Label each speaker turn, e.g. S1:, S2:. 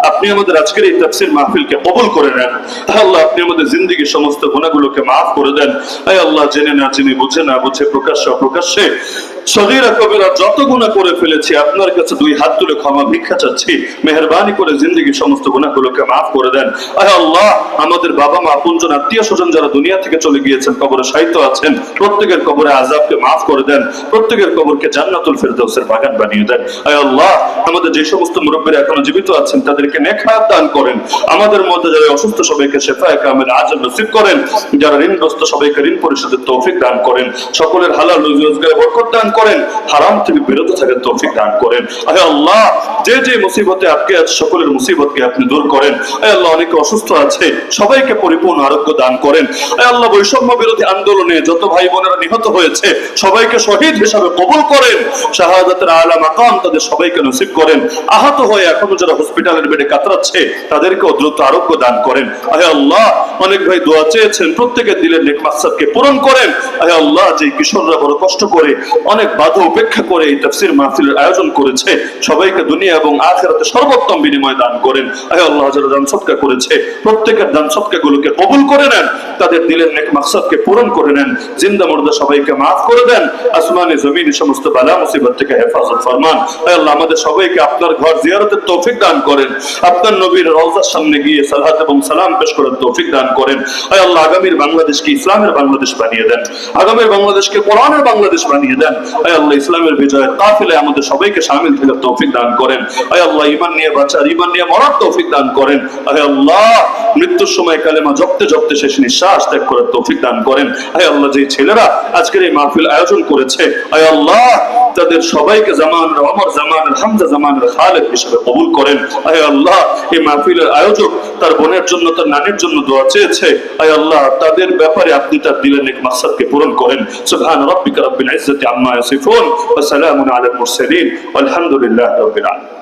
S1: আপনি আমাদের আজকের এই তাফসীর মাহফিলকে কবুল করে নেন। আল্লাহ আপনি আমাদের জিন্দেগির সমস্ত গুনাহগুলোকে maaf করে দেন। আয় আল্লাহ জেনে না জেনে বুঝে না বুঝে প্রকাশ্যে অপ্রকাশ্যে সগীরা কবিরা যত গুনাহ করে ফেলেছি আপনার কাছে দুই হাত তুলে ক্ষমা ভিক্ষা চাচ্ছি। মেহেরবানি করে জিন্দেগির সমস্ত গুনাহগুলোকে maaf করে দেন। আয় আল্লাহ আমাদের বাবা মা আপনজন আত্মীয় স্বজন যারা দুনিয়া থেকে চলে গিয়েছেন কবরে শায়িত আছেন প্রত্যেকের কবরে আযাবকে maaf করে দেন। প্রত্যেকের কবরকে জান্নাতুল ফেরদাউসের বাগান বানিয়ে দেন। আয় আল্লাহ আমাদের যে সমস্ত মুরব্বিরা এখনো জীবিত আছেন তাদেরকে নেক হায়াত দান করেন। আমাদের মধ্যে যারা অসুস্থ সবাইকে শিফায়ে কামিল আজল নসিব করেন। যারা ঋণগ্রস্ত সবাইকে ঋণ পরিশোধের তৌফিক দান করেন। সকলের হালাল রুজি রোজগারে বরকত দান করেন। হারাম থেকে বিরত থাকার তৌফিক দান করেন। আয় আল্লাহ যে যে মুসিবতে আটকে আছে সকলের মুসিবতকে আপনি দূর করেন। আয় আল্লাহ অনেকে অসুস্থ আছে সবাইকে পরিপূর্ণ আরোগ্য দান করেন। আয় আল্লাহ বৈষম্য বিরোধী আন্দোলনে যত ভাই বোনেরা নিহত হয়েছে সবাইকে শহীদ হিসাবে কবুল করেন। শাহাদাতের আলা মাকাম তাদের সবাইকে নসিব করেন। আহত হয়ে এখনো যারা হসপিটালের বেডে কাতরাচ্ছে তাদেরকে দ্রুত আরোগ্য দান করেন। আয় আল্লাহ অনেক ভাই দোয়া চেয়েছেন প্রত্যেকের দিলের নেক মাকসাদকে পূরণ করেন। আয় আল্লাহ যে কিশোররা বড় কষ্ট করে অনেক বাধা উপেক্ষা করে এই তাফসীর মাহফিলের আয়োজন করেছে সবাইকে দুনিয়া এবং আখিরাতে সর্বোত্তম বিনিময় দান করেন। আয় আল্লাহ যারা দান সদকা করেছে প্রত্যেকের দান সদকাগুলোকে কবুল করে নেন। তাদের দিলের নেক মাকসাদকে পূরণ করে নেন। জিন্দা মুর্দা সবাইকে maaf করে দেন। আসমানে জমিনে সমস্ত বালা মুসিবত থেকে হেফাজত ফরমান। আয় আল্লাহ আমাদের সবাইকে আপনার ঘর জিয়ারতের তৌফিক দান করেন। আপনার নবীর রওজার সামনে গিয়ে সালাত এবং সালাম পেশ করার তৌফিক দান করেন। আয় আল্লাহ আগামীর বাংলাদেশকে ইসলামের বাংলাদেশ বানিয়ে দেন। আগামীর বাংলাদেশকে কোরআনের বাংলাদেশ বানিয়ে দেন। আয় আল্লাহ ইসলামের বিজয়ের কাফিলায় আমাদের সবাইকে শামিল থাকার তৌফিক দান করেন। আয় আল্লাহ ঈমান নিয়ে বাঁচার ঈমান নিয়ে মরার তৌফিক দান করেন। আয় আল্লাহ মৃত্যুর সময় কালেমা জপতে জপতে শেষ নিঃশ্বাস ত্যাগ করার তৌফিক দান করেন। আয় আল্লাহ যে ছেলেরা আজকের এই মাহফিল আয়োজন করেছে আয় আল্লাহ তাদের সবাইকে জামানের ওমর জামানের হামজা জামানের খালেদ হিসেবে কবুল করেন। আয় আল্লাহ এই মাহফিলের আয়োজক তার বোনের জন্য তার নানির জন্য দোয়া চেয়েছে। আয় আল্লাহ তাদের ব্যাপারে আপনি তার দিলের নেক মাকসাদকে পূরণ করেন। সুবহান রাব্বিকা রাব্বিল ইজ্জাতি আম্মা ইয়াসিফুন ওয়া সালামুন আলাল মুরসালিন ওয়ালহামদুলিল্লাহি রাব্বিল আলামিন।